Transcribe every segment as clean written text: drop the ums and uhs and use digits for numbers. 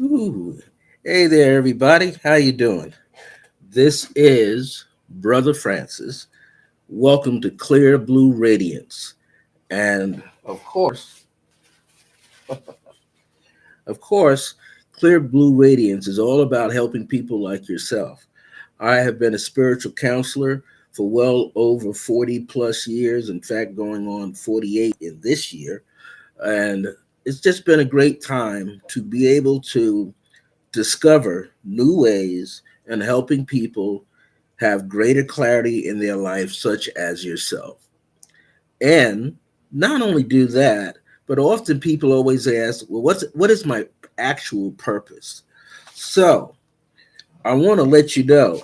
Ooh. Hey there, everybody. How you doing? This is Brother Francis. Welcome to Clear Blue Radiance. And of course, Clear Blue Radiance is all about helping people like yourself. I have been a spiritual counselor for well over 40 plus years, in fact, going on 48 in this year. And it's just been a great time to be able to discover new ways and helping people have greater clarity in their life, such as yourself. And not only do that, but often people always ask, well, what is my actual purpose? So I want to let you know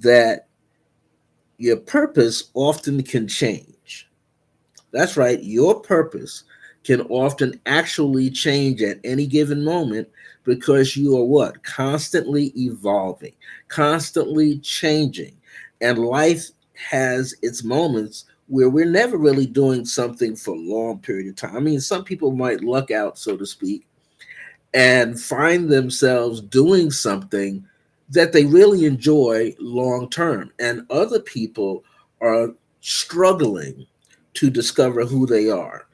that your purpose often can change. That's right. Your purpose can often actually change at any given moment because you are what? Constantly evolving, constantly changing. And life has its moments where we're never really doing something for a long period of time. I mean, some people might luck out, so to speak, and find themselves doing something that they really enjoy long term. And other people are struggling to discover who they are,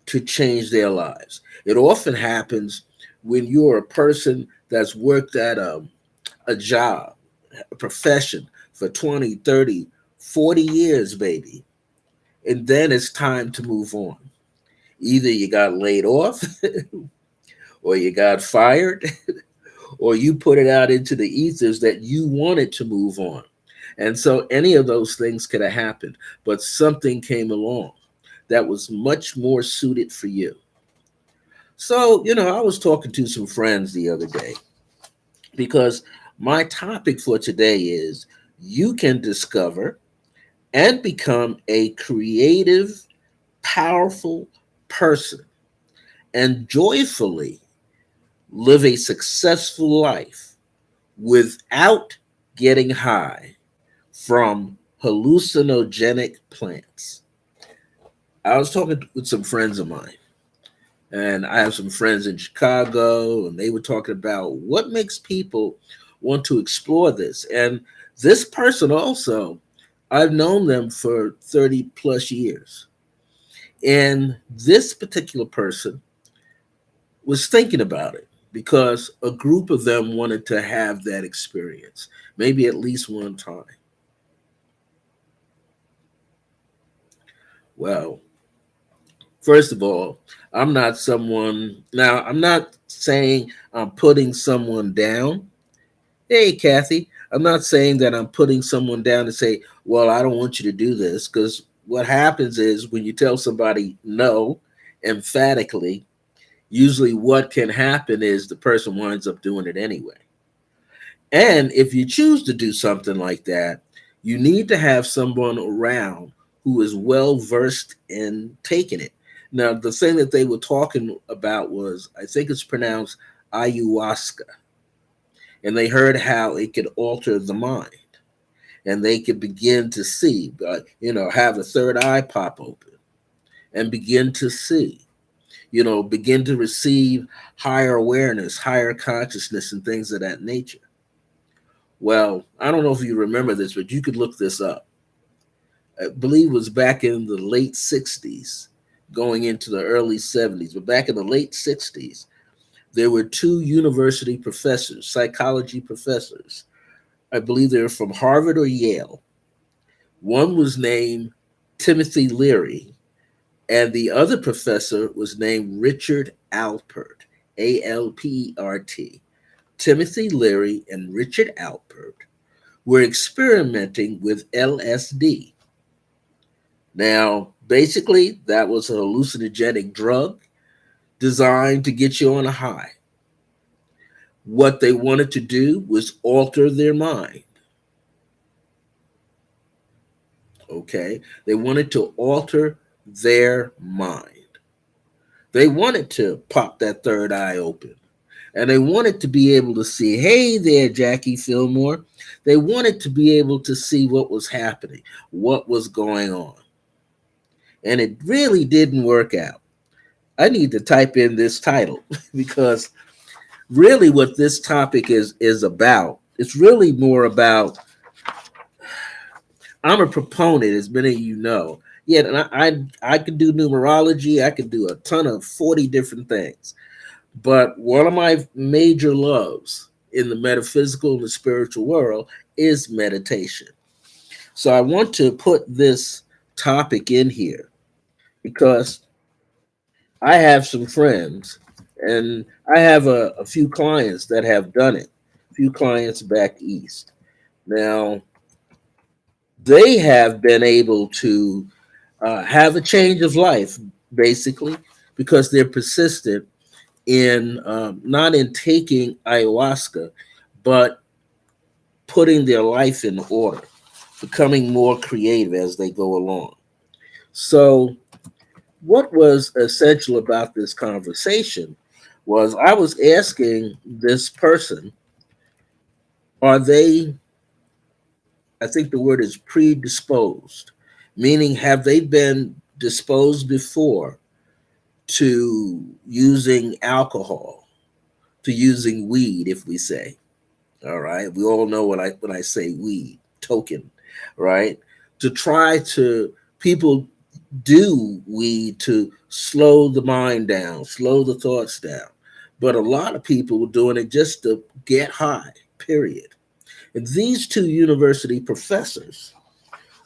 to change their lives. It often happens when you're a person that's worked at a job, a profession for 20, 30, 40 years, baby. And then it's time to move on. Either you got laid off or you got fired or you put it out into the ethers that you wanted to move on. And so any of those things could have happened, but something came along that was much more suited for you. So, I was talking to some friends the other day because my topic for today is you can discover and become a creative, powerful person and joyfully live a successful life without getting high from hallucinogenic plants. I was talking with some friends of mine, and I have some friends in Chicago, and they were talking about what makes people want to explore this. And this person also, I've known them for 30 plus years. And this particular person was thinking about it because a group of them wanted to have that experience, maybe at least one time. Well, first of all, I'm not saying I'm putting someone down. Hey, Kathy, I'm not saying that I'm putting someone down to say, well, I don't want you to do this. Because what happens is when you tell somebody no emphatically, usually what can happen is the person winds up doing it anyway. And if you choose to do something like that, you need to have someone around who is well versed in taking it. Now, the thing that they were talking about was, I think it's pronounced ayahuasca, and they heard how it could alter the mind, and they could begin to see, have a third eye pop open and begin to see, begin to receive higher awareness, higher consciousness, and things of that nature. Well, I don't know if you remember this, but you could look this up. I believe it was back in the late 60s, going into the early 70s. But back in the late 60s, there were two university professors, psychology professors. I believe they were from Harvard or Yale. One was named Timothy Leary, and the other professor was named Richard Alpert, Alpert. Timothy Leary and Richard Alpert were experimenting with LSD. Now, basically, that was a hallucinogenic drug designed to get you on a high. What they wanted to do was alter their mind. Okay? They wanted to alter their mind. They wanted to pop that third eye open. And they wanted to be able to see, hey there, Jackie Fillmore. They wanted to be able to see what was happening, what was going on. And it really didn't work out. I need to type in this title because really what this topic is about. It's really more about, I'm a proponent, as many of you know. Yeah, and I can do numerology. I can do a ton of 40 different things. But one of my major loves in the metaphysical and the spiritual world is meditation. So I want to put this topic in here because I have some friends and I have a few clients that have done it, a few clients back east. Now, they have been able to have a change of life, basically, because they're persistent in not in taking ayahuasca, but putting their life in order, becoming more creative as they go along. So, what was essential about this conversation was I was asking this person, are they, I think the word is predisposed, meaning have they been disposed before to using alcohol, to using weed, if we say. All right. We all know when I say weed, token, right? To try to people do weed to slow the mind down, slow the thoughts down. But a lot of people were doing it just to get high, period. And these two university professors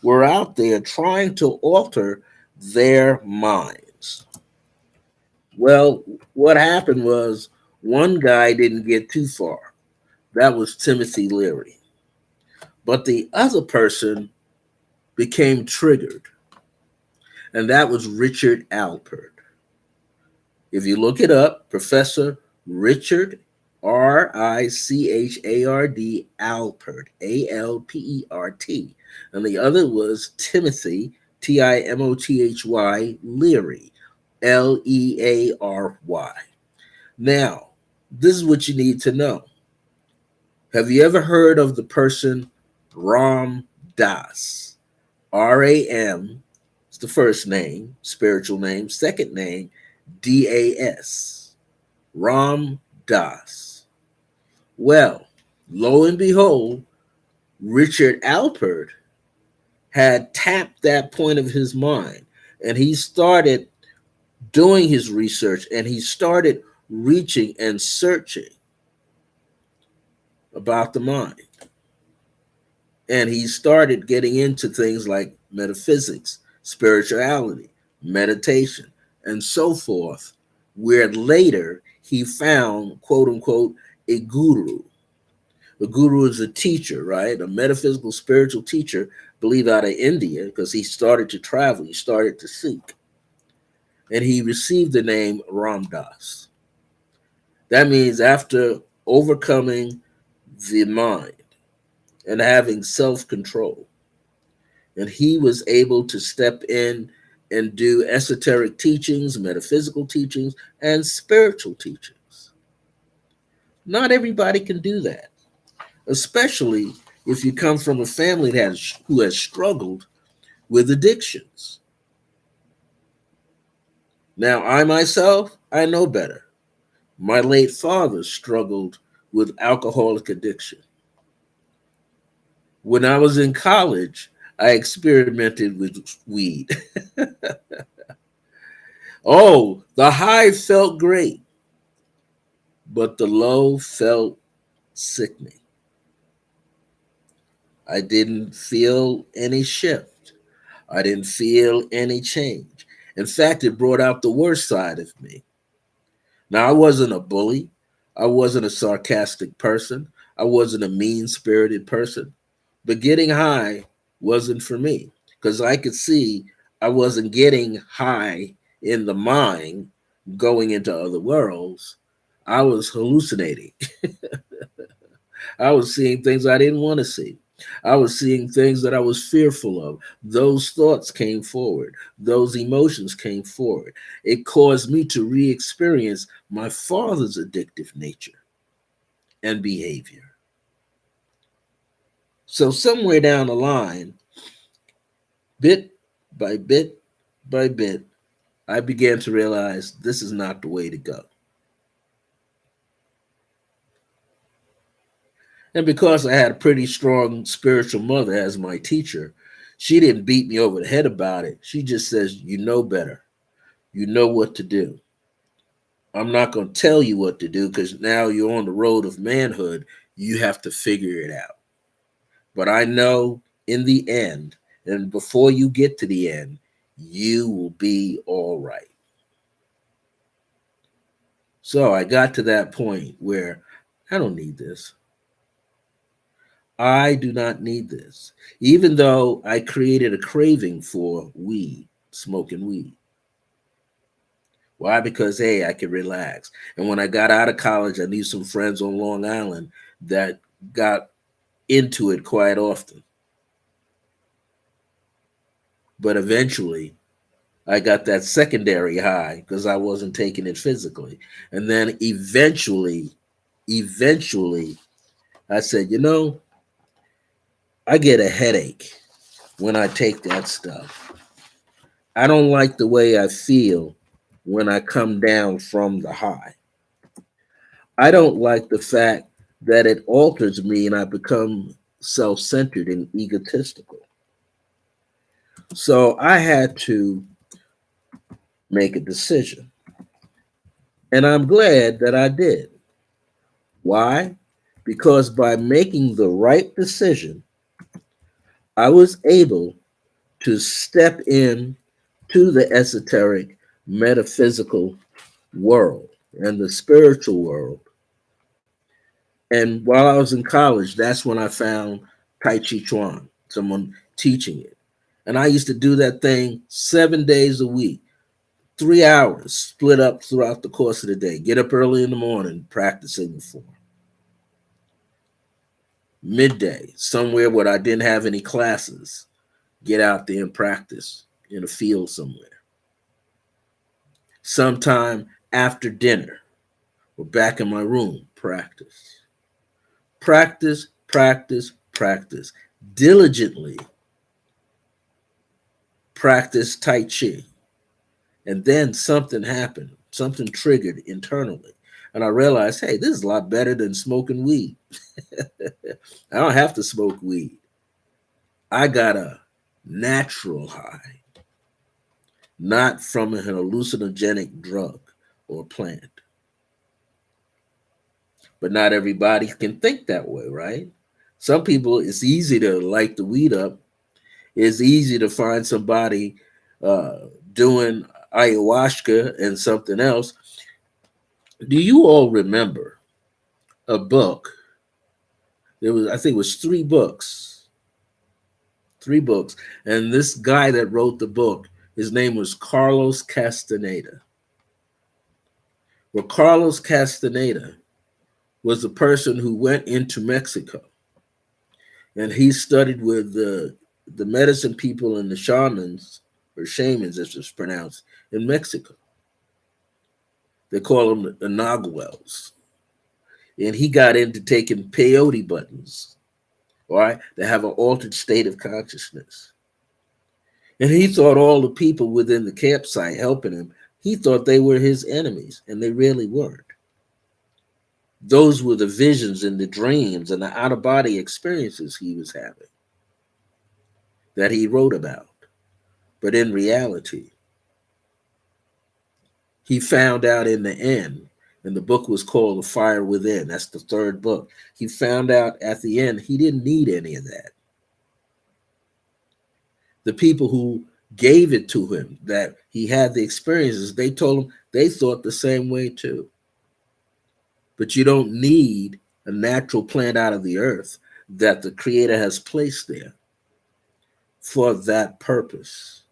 were out there trying to alter their minds. Well, what happened was one guy didn't get too far. That was Timothy Leary. But the other person became triggered, and that was Richard Alpert. If you look it up, Professor Richard Ricchard Alpert, Alpert, and the other was Timothy Timothy Leary, Leary. Now, this is what you need to know. Have you ever heard of the person Ram Dass? RAM is the first name, spiritual name, second name, DAS. Ram Dass. Well, lo and behold, Richard Alpert had tapped that point of his mind and he started doing his research and he started reaching and searching about the mind. And he started getting into things like metaphysics, spirituality, meditation, and so forth, where later he found, quote unquote, a guru. A guru is a teacher, right? A metaphysical spiritual teacher, believe out of India, because he started to travel, he started to seek. And he received the name Ram Dass. That means after overcoming the mind and having self control, and he was able to step in and do esoteric teachings, metaphysical teachings, and spiritual teachings. Not everybody can do that, especially if you come from a family who has struggled with addictions. Now, I myself, I know better. My late father struggled with alcoholic addiction. When I was in college, I experimented with weed. Oh, the high felt great, but the low felt sickening. I didn't feel any shift. I didn't feel any change. In fact, it brought out the worst side of me. Now, I wasn't a bully. I wasn't a sarcastic person. I wasn't a mean spirited person. But getting high wasn't for me because I could see I wasn't getting high in the mind going into other worlds. I was hallucinating. I was seeing things I didn't want to see. I was seeing things that I was fearful of. Those thoughts came forward. Those emotions came forward. It caused me to re experience my father's addictive nature and behavior. So, somewhere down the line, bit by bit by bit, I began to realize this is not the way to go. And because I had a pretty strong spiritual mother as my teacher, she didn't beat me over the head about it. She just says, you know better. You know what to do. I'm not going to tell you what to do because now you're on the road of manhood. You have to figure it out. But I know in the end, and before you get to the end, you will be all right. So I got to that point where I don't need this. I do not need this. Even though I created a craving for weed, smoking weed. Why? Because, hey, I could relax. And when I got out of college, I knew some friends on Long Island that got into it quite often. But eventually, I got that secondary high because I wasn't taking it physically. And then eventually, I said, I get a headache when I take that stuff. I don't like the way I feel when I come down from the high. I don't like the fact that it alters me and I become self centered and egotistical. So I had to make a decision. And I'm glad that I did. Why? Because by making the right decision, I was able to step in to the esoteric, metaphysical world and the spiritual world. And while I was in college, that's when I found Tai Chi Chuan, someone teaching it. And I used to do that thing 7 days a week, 3 hours split up throughout the course of the day. Get up early in the morning, practicing for midday, somewhere where I didn't have any classes, get out there and practice in a field somewhere. Sometime after dinner, or back in my room, practice. Practice, practice, practice. Diligently practice Tai Chi. And then something happened, something triggered internally. And I realized, hey, this is a lot better than smoking weed. I don't have to smoke weed. I got a natural high, not from an hallucinogenic drug or plant. But not everybody can think that way, right? Some people, it's easy to light the weed up. It's easy to find somebody doing ayahuasca and something else. Do you all remember a book? There was, I think it was three books. And this guy that wrote the book, his name was Carlos Castaneda. Well, Carlos Castaneda was the person who went into Mexico and he studied with the medicine people and the shamans, or shamans as it's pronounced, in Mexico. They call them the Naguals. And he got into taking peyote buttons, all right, that have an altered state of consciousness. And he thought all the people within the campsite helping him, he thought they were his enemies, and they really weren't. Those were the visions and the dreams and the out of body experiences he was having that he wrote about. But in reality, he found out in the end, and the book was called The Fire Within. That's the third book. He found out at the end he didn't need any of that. The people who gave it to him, that he had the experiences, they told him they thought the same way too. But you don't need a natural plant out of the earth that the Creator has placed there for that purpose.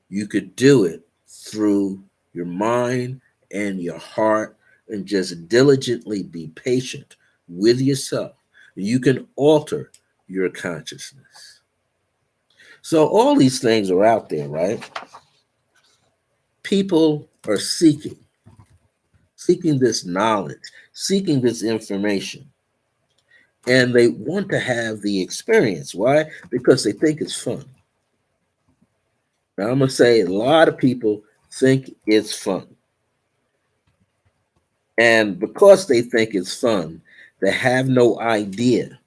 You could do it through your mind and your heart and just diligently be patient with yourself. You can alter your consciousness. So all these things are out there, right? People are seeking this knowledge, seeking this information, and they want to have the experience. Why? Because they think it's fun. Now, I'm going to say a lot of people think it's fun. And because they think it's fun, they have no idea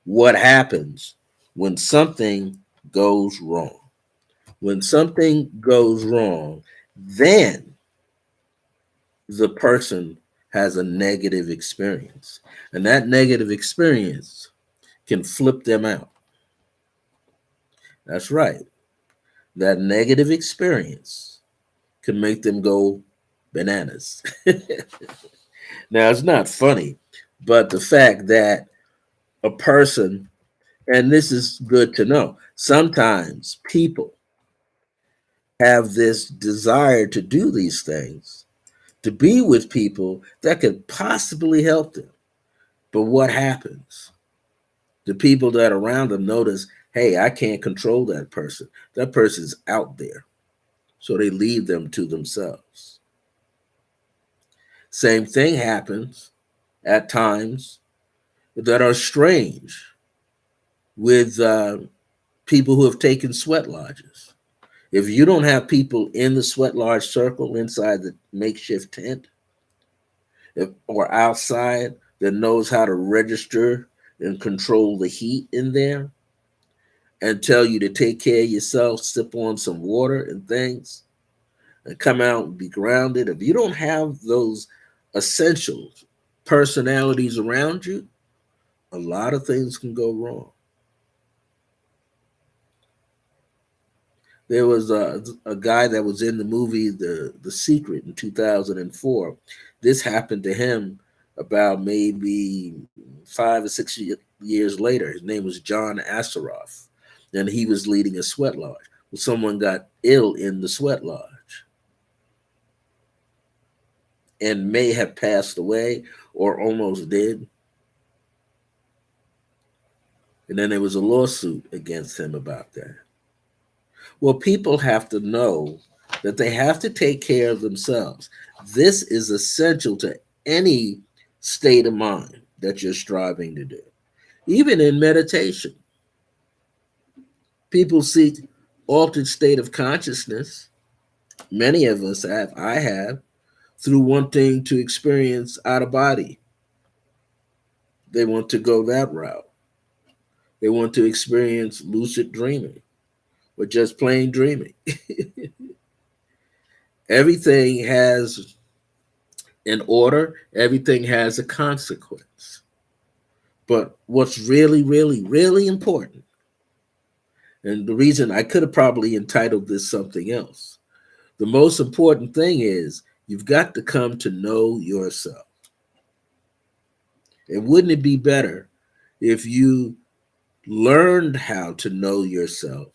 what happens when something goes wrong. When something goes wrong, then the person has a negative experience. And that negative experience can flip them out. That's right. That negative experience can make them go bananas. Now, it's not funny, but the fact that a person, and this is good to know, sometimes people have this desire to do these things, to be with people that could possibly help them. But what happens? The people that are around them notice, hey, I can't control that person. That person's out there. So they leave them to themselves. Same thing happens at times that are strange with people who have taken sweat lodges. If you don't have people in the sweat lodge circle inside the makeshift tent, or outside that knows how to register and control the heat in there and tell you to take care of yourself, sip on some water and things, and come out and be grounded. If you don't have those essential personalities around you, a lot of things can go wrong. There was a guy that was in the movie The Secret in 2004. This happened to him about maybe 5 or 6 years later. His name was John Assaroff, and he was leading a sweat lodge. Well, someone got ill in the sweat lodge and may have passed away or almost did. And then there was a lawsuit against him about that. Well, people have to know that they have to take care of themselves. This is essential to any state of mind that you're striving to do. Even in meditation, people seek altered state of consciousness. Many of us have, I have, through wanting to experience out of body. They want to go that route. They want to experience lucid dreaming or just plain dreaming. Everything has an order, everything has a consequence. But what's really, really, really important, and the reason I could have probably entitled this something else, the most important thing is you've got to come to know yourself. And wouldn't it be better if you learned how to know yourself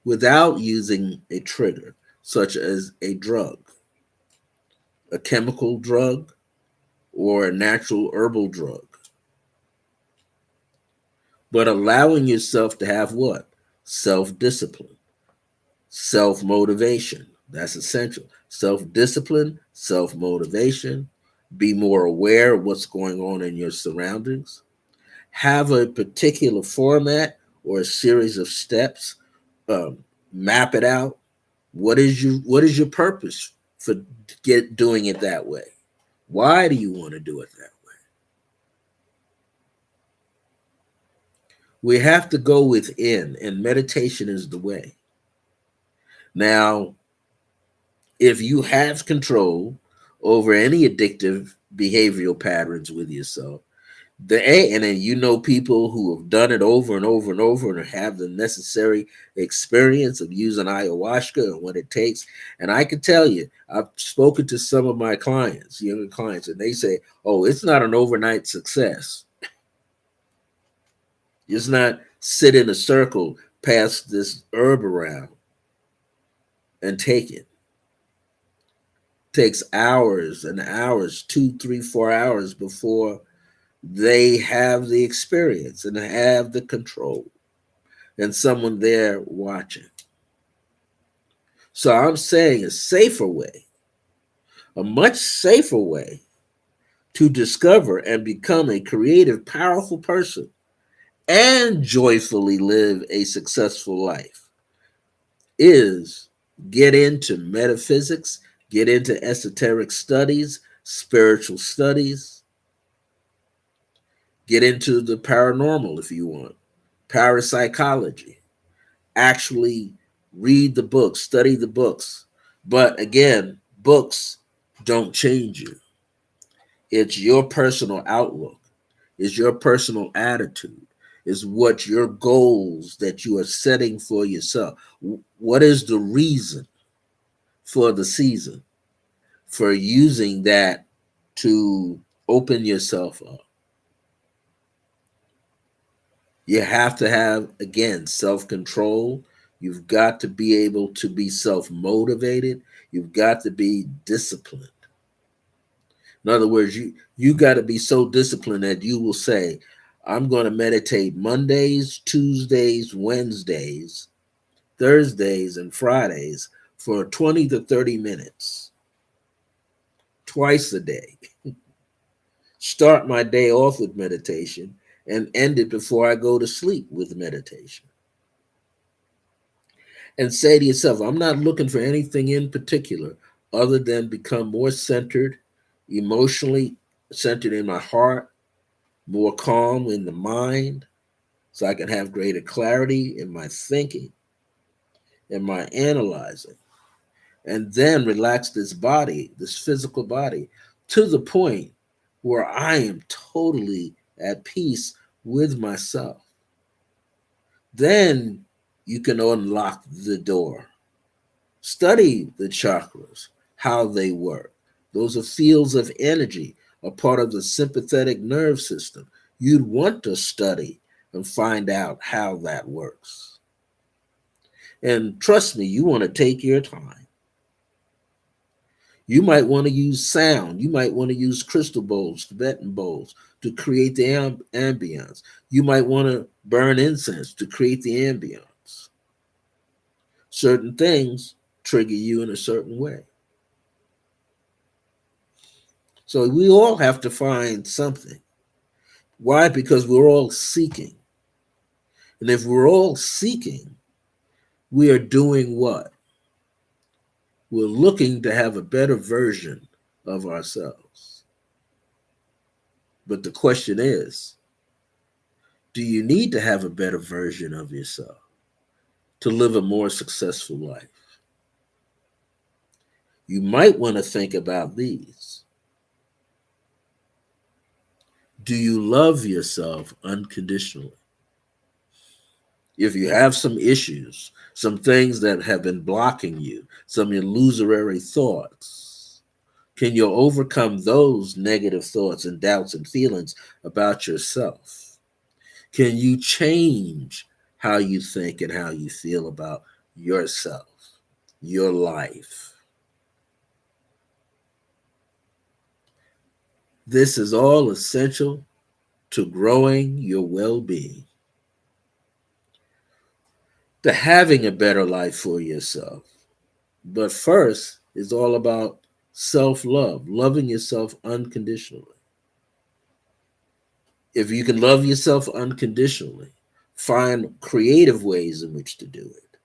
without using a trigger, such as a drug, a chemical drug, or a natural herbal drug, but allowing yourself to have what? Self discipline, self motivation. That's essential. Self discipline, self motivation, be more aware of what's going on in your surroundings, have a particular format or a series of steps, map it out. What is your purpose for doing it that way? Why do you want to do it that way? We have to go within, and meditation is the way. Now, if you have control over any addictive behavioral patterns with yourself, and then you know people who have done it over and over and over and have the necessary experience of using ayahuasca and what it takes. And I can tell you, I've spoken to some of my clients, younger clients, and they say, oh, it's not an overnight success. It's not sit in a circle, pass this herb around and take it. Takes hours and hours, 2, 3, 4 hours before they have the experience and have the control and someone there watching. So I'm saying a safer way, a much safer way to discover and become a creative, powerful person and joyfully live a successful life is get into metaphysics, get into esoteric studies, spiritual studies, Get into the paranormal if you want, parapsychology. Actually read the books, study the books. But again, books don't change you. It's your personal outlook, it's your personal attitude, is what your goals that you are setting for yourself. What is the reason for the season, for using that to open yourself up? You have to have, again, self control. You've got to be able to be self motivated. You've got to be disciplined. In other words, you got to be so disciplined that you will say, I'm going to meditate Mondays, Tuesdays, Wednesdays, Thursdays, and Fridays for 20 to 30 minutes, twice a day. Start my day off with meditation and end it before I go to sleep with meditation. And say to yourself, I'm not looking for anything in particular other than become more centered, emotionally centered in my heart, more calm in the mind, so I can have greater clarity in my thinking and my analyzing. And then relax this body, this physical body, to the point where I am totally at peace with myself. Then you can unlock the door. Study the chakras, how they work. Those are fields of energy, a part of the sympathetic nerve system. You'd want to study and find out how that works. And trust me, you want to take your time. You might want to use sound. You might want to use crystal bowls, Tibetan bowls, to create the ambience. You might want to burn incense to create the ambience. Certain things trigger you in a certain way. So we all have to find something. Why? Because we're all seeking. And if we're all seeking, we are doing what? We're looking to have a better version of ourselves. But the question is, do you need to have a better version of yourself to live a more successful life? You might want to think about these. Do you love yourself unconditionally? If you have some issues, some things that have been blocking you, some illusory thoughts, can you overcome those negative thoughts and doubts and feelings about yourself? Can you change how you think and how you feel about yourself, your life? This is all essential to growing your well being, to having a better life for yourself. But first, it's all about self love, loving yourself unconditionally. If you can love yourself unconditionally, find creative ways in which to do it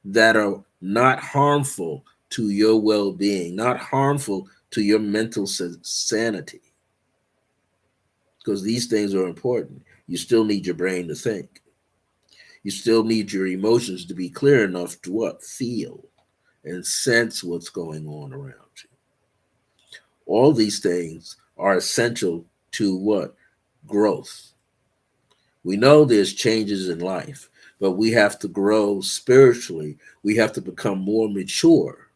that are not harmful to your well being, not harmful to your mental sanity, because these things are important. You still need your brain to think. You still need your emotions to be clear enough to what? Feel and sense what's going on around you. All these things are essential to what? Growth. We know there's changes in life, but we have to grow spiritually. We have to become more mature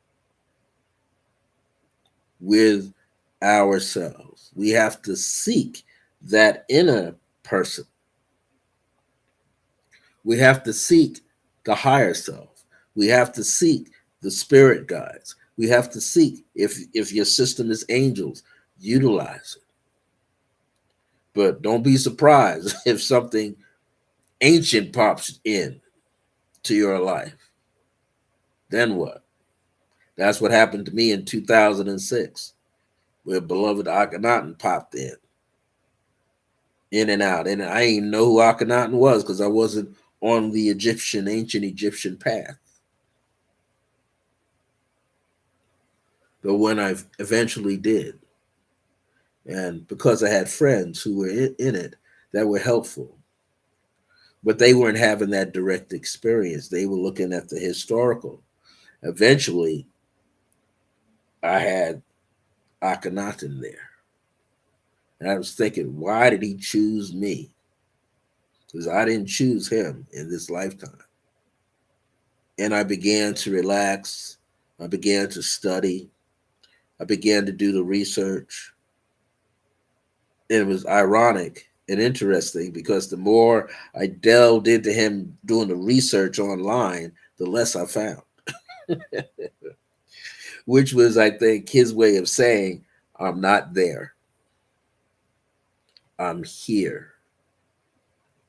with ourselves. We have to seek that inner person. We have to seek the higher self. We have to seek the spirit guides. We have to seek, if your system is angels, utilize it. But don't be surprised if something ancient pops in to your life. Then what? That's what happened to me in 2006, where beloved Akhenaten popped in and out. And I didn't know who Akhenaten was because I wasn't on the ancient Egyptian path. But when I eventually did, and because I had friends who were in it, that were helpful, but they weren't having that direct experience. They were looking at the historical. Eventually, I had Akhenaten there. And I was thinking, why did he choose me? Because I didn't choose him in this lifetime. And I began to relax. I began to study. I began to do the research. And it was ironic and interesting because the more I delved into him doing the research online, the less I found, which was, I think, his way of saying, I'm not there. I'm here.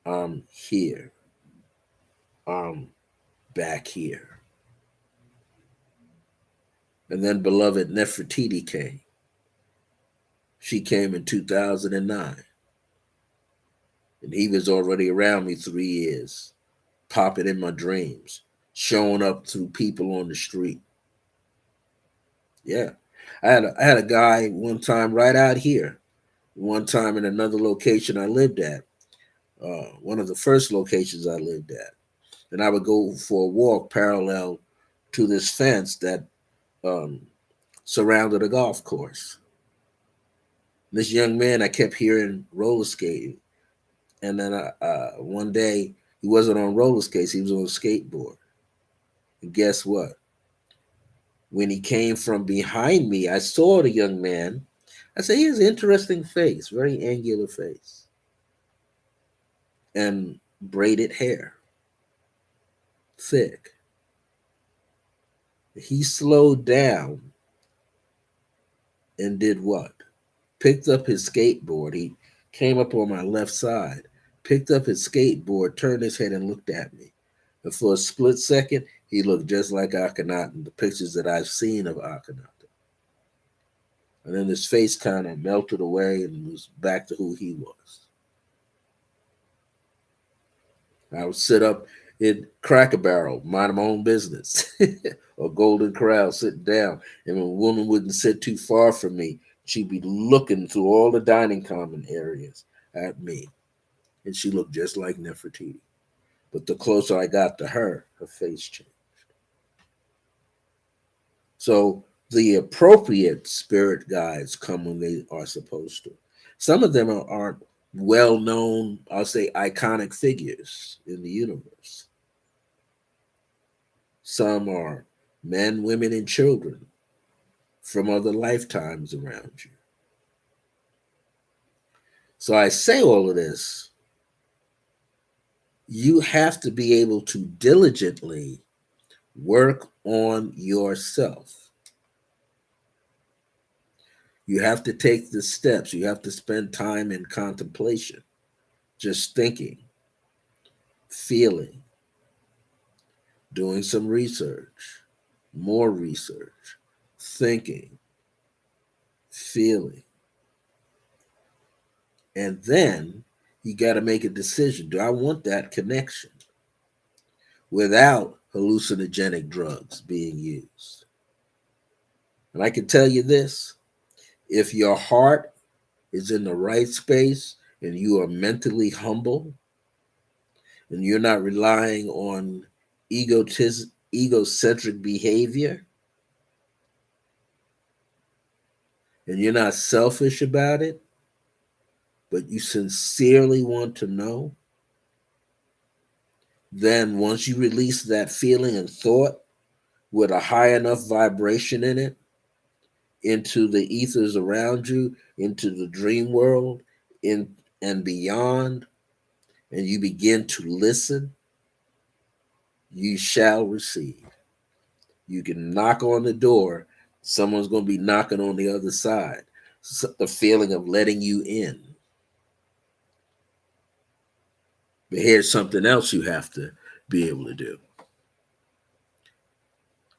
I'm here. I'm back here. And then beloved Nefertiti came. She came in 2009. And he was already around me 3 years, popping in my dreams, showing up through people on the street. Yeah. I had a guy one time right out here, one time in another location I lived at, one of the first locations I lived at. And I would go for a walk parallel to this fence that um, surrounded a golf course. This young man, I kept hearing roller skating. And then one day, he wasn't on roller skates, he was on a skateboard. And guess what? When he came from behind me, I saw the young man. I said, he has an interesting face, very angular face, and braided hair, thick. He slowed down and did what? Picked up his skateboard. He came up on my left side, picked up his skateboard, turned his head and looked at me. And for a split second, he looked just like Akhenaten, the pictures that I've seen of Akhenaten. And then his face kind of melted away and was back to who he was. I would sit up in Cracker Barrel, mind my own business, or Golden Corral, sitting down. And when a woman wouldn't sit too far from me, she'd be looking through all the dining common areas at me. And she looked just like Nefertiti. But the closer I got to her, her face changed. So the appropriate spirit guides come when they are supposed to. Some of them aren't well known, I'll say iconic figures in the universe. Some are men, women, and children from other lifetimes around you. So I say all of this. You have to be able to diligently work on yourself. You have to take the steps. You have to spend time in contemplation, just thinking, feeling, doing some research, more research, thinking, feeling. And then you got to make a decision. Do I want that connection without hallucinogenic drugs being used? And I can tell you this, if your heart is in the right space and you are mentally humble and you're not relying on egocentric behavior and you're not selfish about it, but you sincerely want to know, then once you release that feeling and thought with a high enough vibration in it into the ethers around you, into the dream world, in and beyond, and you begin to listen, you shall receive. You can knock on the door, someone's going to be knocking on the other side. The feeling of letting you in. But here's something else you have to be able to do.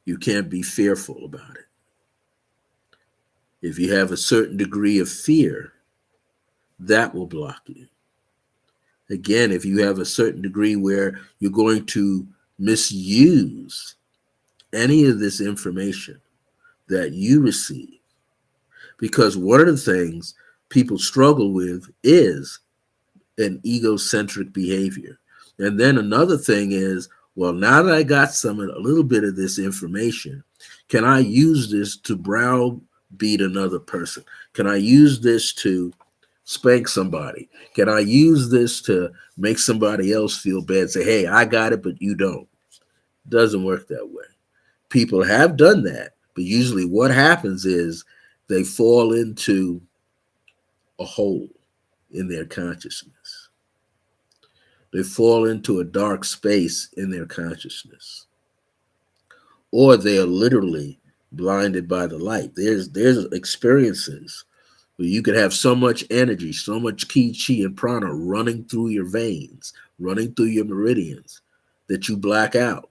You can't be fearful about it. If you have a certain degree of fear, that will block you. Again, if you have a certain degree where you're going to misuse any of this information that you receive, because one of the things people struggle with is and egocentric behavior. And then another thing is, well, now that I got a little bit of this information, can I use this to browbeat another person? Can I use this to spank somebody? Can I use this to make somebody else feel bad? Say, hey, I got it, but you don't. Doesn't work that way. People have done that, but usually what happens is they fall into a hole in their consciousness. They fall into a dark space in their consciousness. Or they are literally blinded by the light. There's experiences where you could have so much energy, so much ki, chi, and prana running through your veins, running through your meridians, that you black out.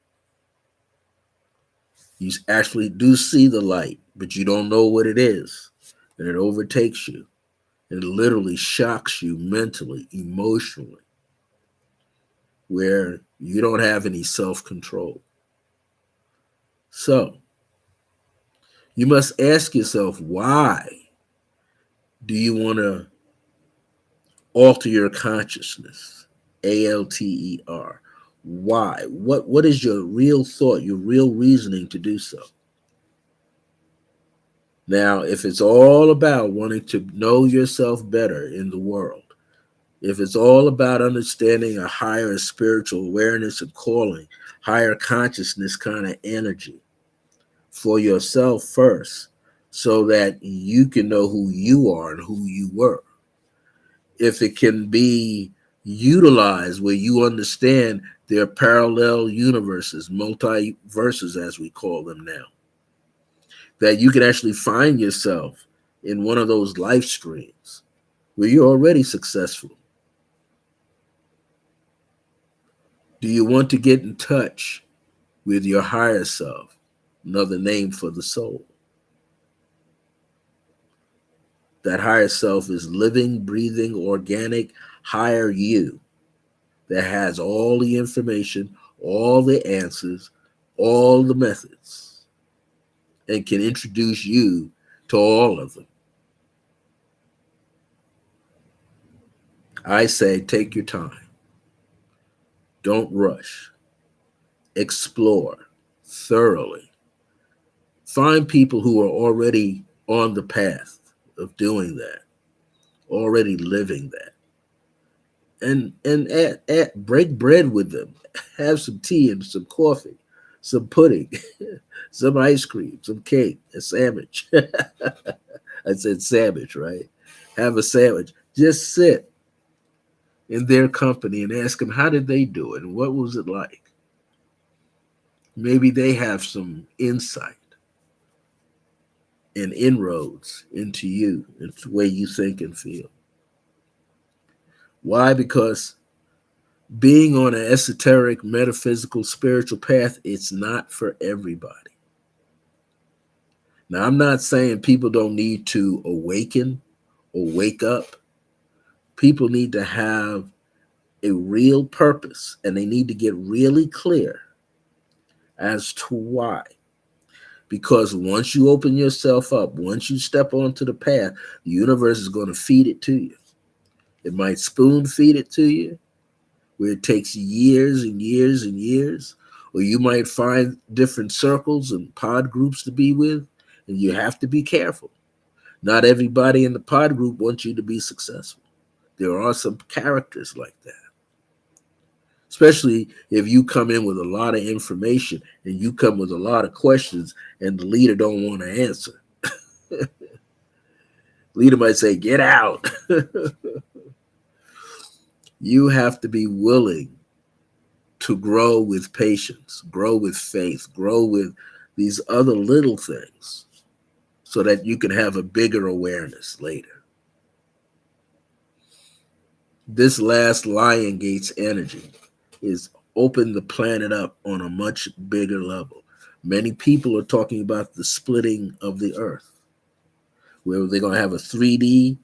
You actually do see the light, but you don't know what it is. And it overtakes you. It literally shocks you mentally, emotionally, where you don't have any self-control. So, you must ask yourself, why do you want to alter your consciousness? ALTER. Why? What is your real thought, your real reasoning to do so? Now, if it's all about wanting to know yourself better in the world, if it's all about understanding a higher spiritual awareness and calling, higher consciousness kind of energy for yourself first, so that you can know who you are and who you were. If it can be utilized where you understand there are parallel universes, multiverses as we call them now, that you can actually find yourself in one of those life streams where you're already successful. Do you want to get in touch with your higher self? Another name for the soul. That higher self is living, breathing, organic, higher you that has all the information, all the answers, all the methods, and can introduce you to all of them. I say, take your time. Don't rush. Explore thoroughly. Find people who are already on the path of doing that, already living that. And break bread with them. Have some tea and some coffee, some pudding, some ice cream, some cake, a sandwich. I said sandwich, right? Have a sandwich. Just sit in their company and ask them, how did they do it? And what was it like? Maybe they have some insight and inroads into you, into the way you think and feel. Why? Because being on an esoteric, metaphysical, spiritual path, it's not for everybody. Now, I'm not saying people don't need to awaken or wake up. People need to have a real purpose, and they need to get really clear as to why. Because once you open yourself up, once you step onto the path, the universe is going to feed it to you. It might spoon feed it to you, where it takes years and years and years, or you might find different circles and pod groups to be with, and you have to be careful. Not everybody in the pod group wants you to be successful. There are some characters like that. Especially if you come in with a lot of information and you come with a lot of questions and the leader don't want to answer. Leader might say, get out. You have to be willing to grow with patience, grow with faith, grow with these other little things so that you can have a bigger awareness later. This last Lion Gates energy is open the planet up on a much bigger level. Many people are talking about the splitting of the earth, where they're going to have a 3D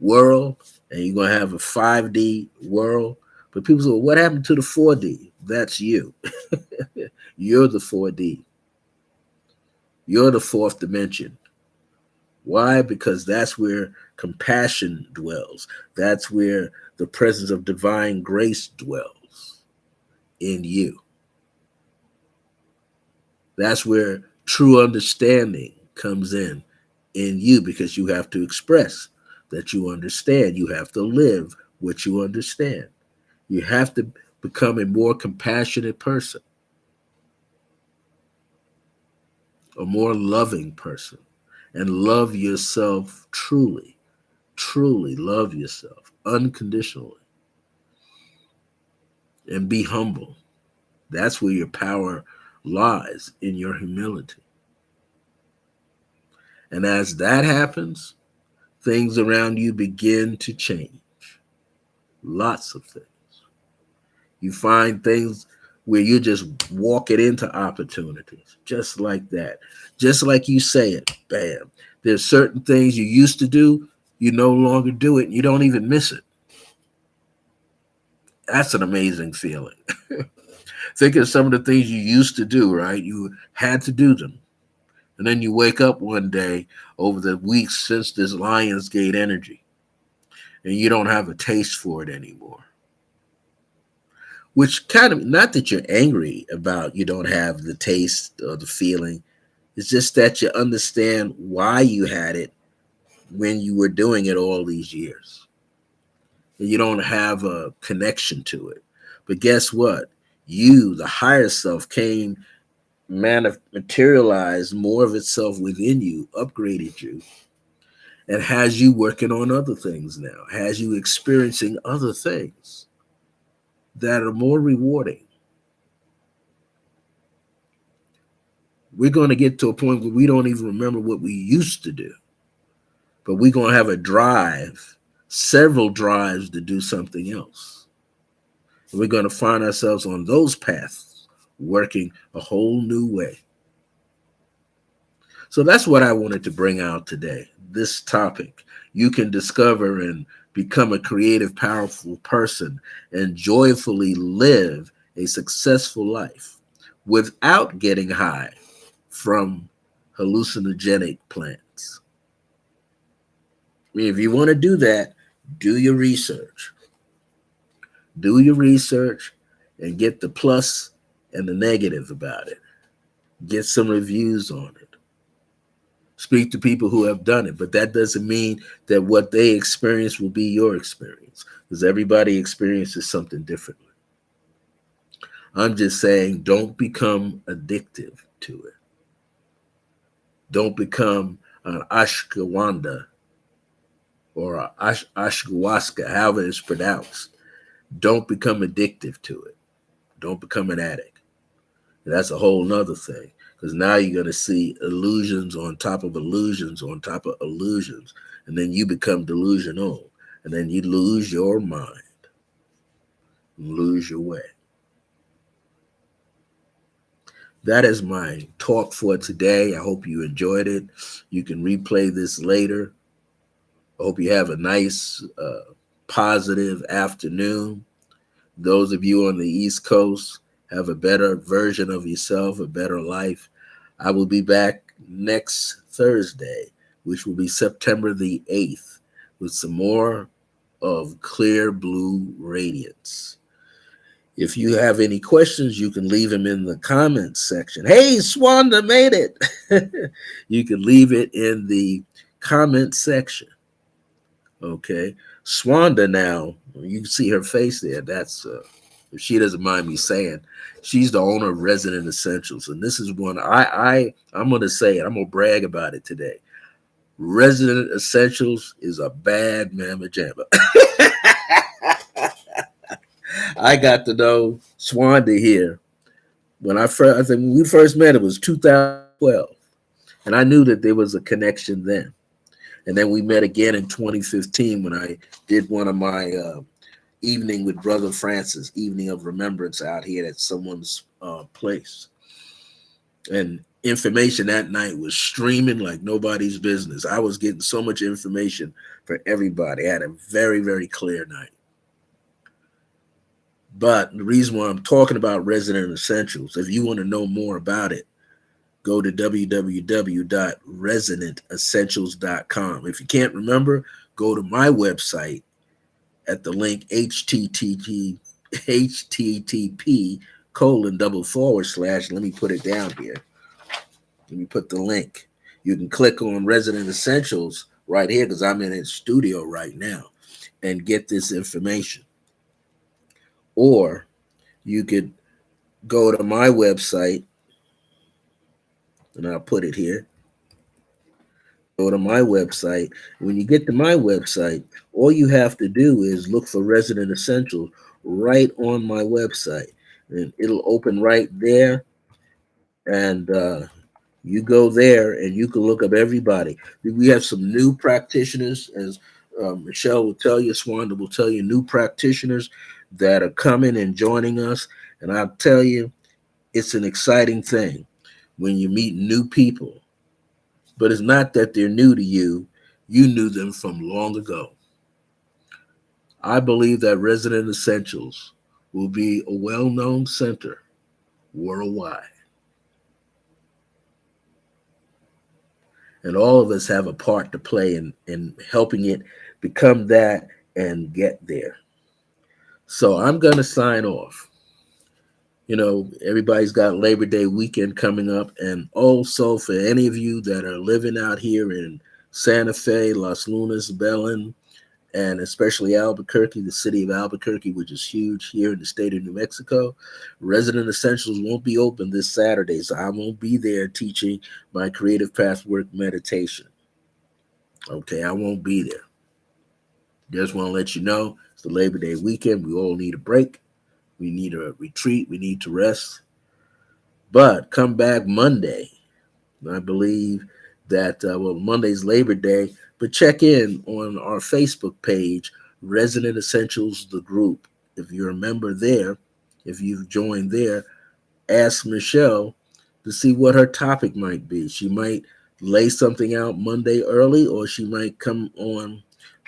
world and you're going to have a 5D world. But people say, well, what happened to the 4D? That's you. You're the 4D. You're the fourth dimension. Why? Because that's where compassion dwells. That's where the presence of divine grace dwells in you. That's where true understanding comes in you, because you have to express that you understand. You have to live what you understand. You have to become a more compassionate person, a more loving person, and love yourself truly. Truly love yourself unconditionally and be humble. That's where your power lies, in your humility. And as that happens, things around you begin to change. Lots of things. You find things where you're just walking into opportunities, just like that. Just like you say it, bam. There's certain things you used to do, you no longer do it, and you don't even miss it. That's an amazing feeling. Think of some of the things you used to do, right? You had to do them. And then you wake up one day over the weeks since this Lionsgate energy, and you don't have a taste for it anymore. Which kind of, not that you're angry about you don't have the taste or the feeling, it's just that you understand why you had it when you were doing it all these years. And you don't have a connection to it. But guess what? You, the higher self, came, materialized more of itself within you, upgraded you, and has you working on other things now, has you experiencing other things that are more rewarding. We're going to get to a point where we don't even remember what we used to do, but we're going to have a drive, several drives to do something else. And we're going to find ourselves on those paths, working a whole new way. So that's what I wanted to bring out today, this topic. You can discover and become a creative, powerful person and joyfully live a successful life without getting high from hallucinogenic plants. I mean, if you want to do that, do your research. Do your research and get the plus and the negative about it. Get some reviews on it. Speak to people who have done it, but that doesn't mean that what they experience will be your experience, because everybody experiences something differently. I'm just saying, don't become addictive to it. Don't become an ashwagandha or a ashwasca, however it's pronounced. Don't become addictive to it. Don't become an addict. And that's a whole nother thing, because now you're going to see illusions on top of illusions on top of illusions, and then you become delusional, and then you lose your mind, lose your way. That is my talk for today. I hope you enjoyed it. You can replay this later. I hope you have a nice, positive afternoon. Those of you on the East Coast, have a better version of yourself, a better life. I will be back next Thursday, which will be September the 8th, with some more of Clear Blue Radiance. If you have any questions, you can leave them in the comments section. Hey, Swanda made it. You can leave it in the comment section. Okay. Swanda now, you can see her face there. That's, if she doesn't mind me saying, she's the owner of Resonant Essentials. And this is one I'm going to say it. I'm going to brag about it today. Resonant Essentials is a bad mamma jamma. I got to know Swanda here when I think when we first met, it was 2012, and I knew that there was a connection then. And then we met again in 2015 when I did one of my evening with Brother Francis, evening of remembrance out here at someone's place. And information that night was streaming like nobody's business. I was getting so much information for everybody. I had a very, very clear night. But the reason why I'm talking about Resonant Essentials, if you want to know more about it, go to www.resonantessentials.com. If you can't remember, go to my website at the link http colon double forward slash. Let me put it down here. Let me put the link. You can click on Resonant Essentials right here because I'm in its studio right now and get this information. Or you could go to my website, and I'll put it here. Go to my website. When you get to my website, all you have to do is look for Resident Essentials right on my website, and it'll open right there. And you go there, and you can look up everybody. We have some new practitioners, as Michelle will tell you, Swanda will tell you, new practitioners that are coming and joining us. And I'll tell you, it's an exciting thing when you meet new people. But it's not that they're new to you. You knew them from long ago. I believe that Resident Essentials will be a well-known center worldwide. And all of us have a part to play in helping it become that and get there. So I'm going to sign off. You know, everybody's got Labor Day weekend coming up. And also for any of you that are living out here in Santa Fe, Las Lunas, Belen, and especially Albuquerque, the city of Albuquerque, which is huge here in the state of New Mexico, Resident Essentials won't be open this Saturday, so I won't be there teaching my Creative Pathwork meditation. Okay, I won't be there. Just want to let you know, it's the Labor Day weekend. We all need a break. We need a retreat. We need to rest. But come back Monday. I believe that, Monday's Labor Day, but check in on our Facebook page, Resident Essentials, the group. If you're a member there, if you've joined there, ask Michelle to see what her topic might be. She might lay something out Monday early, or she might come on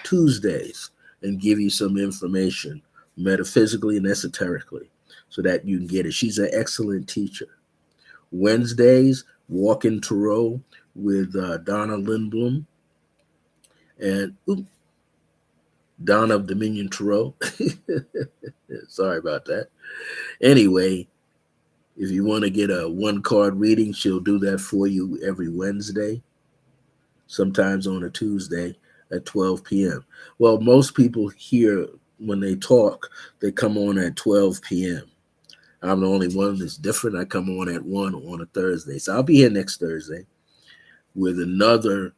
Tuesdays and give you some information metaphysically and esoterically so that you can get it. She's an excellent teacher. Wednesdays, Walk in Tarot with Donna Lindblom and Donna of Dominion Tarot. Sorry about that. Anyway, if you want to get a one-card reading, she'll do that for you every Wednesday, sometimes on a Tuesday at 12 p.m. Well, most people here, when they talk, they come on at 12 p.m. I'm the only one that's different. I come on at 1 on a Thursday. So I'll be here next Thursday with another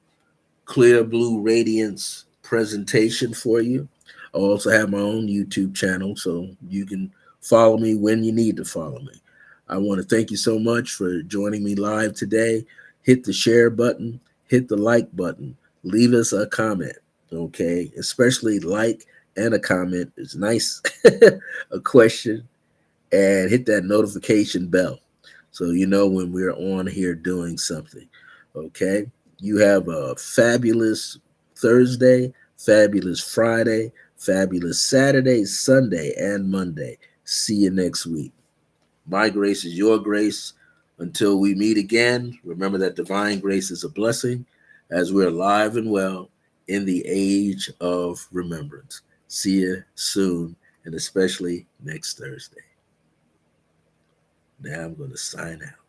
Clear Blue Radiance presentation for you. I also have my own YouTube channel, so you can follow me when you need to follow me. I want to thank you so much for joining me live today. Hit the share button, hit the like button, leave us a comment, okay? Especially like and a comment. It's nice. A question. And hit that notification bell so you know when we're on here doing something. Okay? You have a fabulous Thursday, fabulous Friday, fabulous Saturday, Sunday, and Monday. See you next week. My grace is your grace. Until we meet again, remember that divine grace is a blessing as we're alive and well in the age of remembrance. See you soon, and especially next Thursday. Now I'm going to sign out.